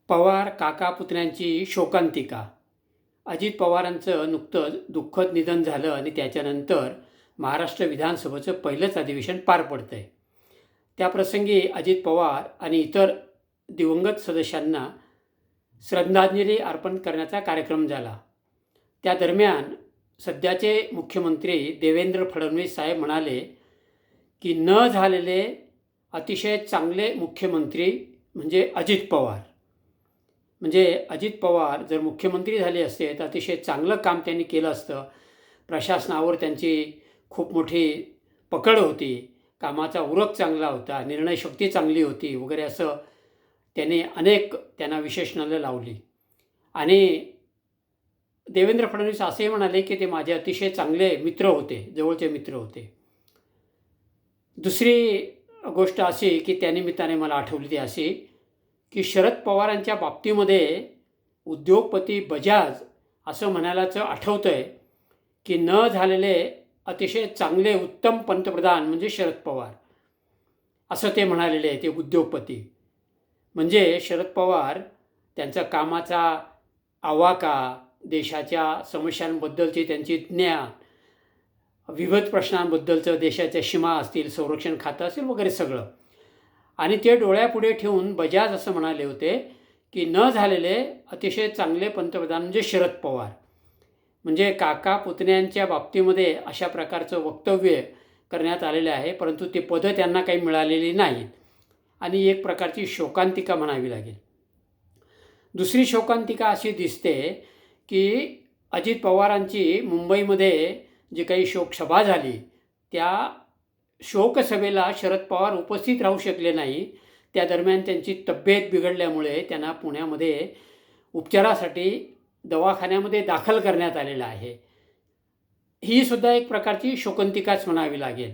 पवार काका पुतण्यांची शोकांतिका. अजित पवारांचं नुकतंच दुःखद निधन झालं आणि त्याच्यानंतर महाराष्ट्र विधानसभेचं पहिलंच अधिवेशन पार पडतं आहे. त्याप्रसंगी अजित पवार आणि इतर दिवंगत सदस्यांना श्रद्धांजली अर्पण करण्याचा कार्यक्रम झाला. त्या दरम्यान सध्याचे मुख्यमंत्री देवेंद्र फडणवीस साहेब म्हणाले की न झालेले अतिशय चांगले मुख्यमंत्री म्हणजे अजित पवार. म्हणजे अजित पवार जर मुख्यमंत्री झाले असते तर अतिशय चांगलं काम त्यांनी केलं असतं. प्रशासनावर त्यांची खूप मोठी पकड होती, कामाचा उरक चांगला होता, निर्णयशक्ती चांगली होती वगैरे असं त्यांना विशेषणानं लावली. आणि देवेंद्र फडणवीस असेही म्हणाले की ते माझे अतिशय चांगले मित्र होते, जवळचे मित्र होते. दुसरी गोष्ट अशी की त्यानिमित्ताने मला आठवली ती अशी की शरद पवारांच्या बाबतीमध्ये उद्योगपती बजाज असं म्हणायलाच आठवतं आहे की न झालेले अतिशय चांगले उत्तम पंतप्रधान म्हणजे शरद पवार असं ते म्हणालेले आहे. ते उद्योगपती म्हणजे शरद पवार त्यांचा कामाचा आवाका, देशाच्या समस्यांबद्दलची त्यांची ज्ञान, विविध प्रश्नांबद्दलचं देशाच्या सीमा असतील, संरक्षण खातं असेल वगैरे सगळं, आणि ते डोळ्यापुढे ठेवून बजाज असं म्हणाले होते की न झालेले अतिशय चांगले पंतप्रधान म्हणजे शरद पवार. म्हणजे काका पुतण्यांच्या बाबतीमध्ये अशा प्रकारचं वक्तव्य करण्यात आलेलं आहे, परंतु ते पदं त्यांना काही मिळालेली नाहीत आणि एक प्रकारची शोकांतिका म्हणावी लागेल. दुसरी शोकांतिका अशी दिसते की अजित पवारांची मुंबईमध्ये जी काही शोकसभा झाली त्या शोकसभेला शरद पवार उपस्थित राहू शकले नाही. त्या दरम्यान त्यांची तब्येत बिघडल्यामुळे त्यांना पुण्यामध्ये उपचारासाठी दवाखान्यामध्ये दाखल करण्यात आलेलं आहे. ही सुद्धा एक प्रकारची शोकांतिकाच म्हणावी लागेल.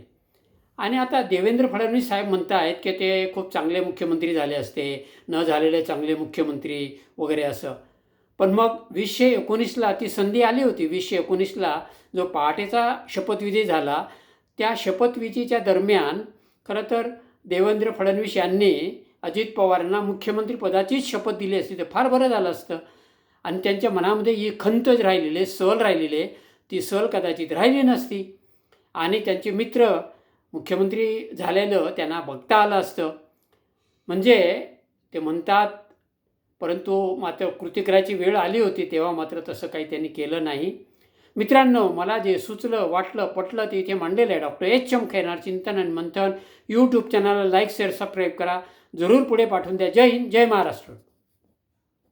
आणि आता देवेंद्र फडणवीस साहेब म्हणत आहेत की ते खूप चांगले मुख्यमंत्री झाले असते, न झालेले चांगले मुख्यमंत्री वगैरे असं. पण मग 2019ला ती संधी आली होती. 2019ला जो पहाटेचा शपथविधी झाला त्या शपथविधीच्या दरम्यान खरं तर देवेंद्र फडणवीस यांनी अजित पवारांना मुख्यमंत्रीपदाचीच शपथ दिली असती तर फार बरं झालं असतं. आणि त्यांच्या मनामध्ये ही खंतच राहिलेली, सल राहिलेली, ती सल कदाचित राहिली नसती आणि त्यांचे मित्र मुख्यमंत्री झालेलं त्यांना बघता आलं असतं. म्हणजे ते म्हणतात, परंतु मात्र कृती करायची वेळ आली होती तेव्हा मात्र तसं काही त्यांनी केलं नाही. मित्रांनो, मला जे सुचलं, वाटलं, पटलं ते इथे मांडलेलं आहे. डॉक्टर एच एम खैरनार चिंतन आणि मंथन यूट्यूब चॅनलला लाईक, शेअर, सबस्क्राईब करा. जरूर पुढे पाठवून द्या. जय हिंद, जय महाराष्ट्र.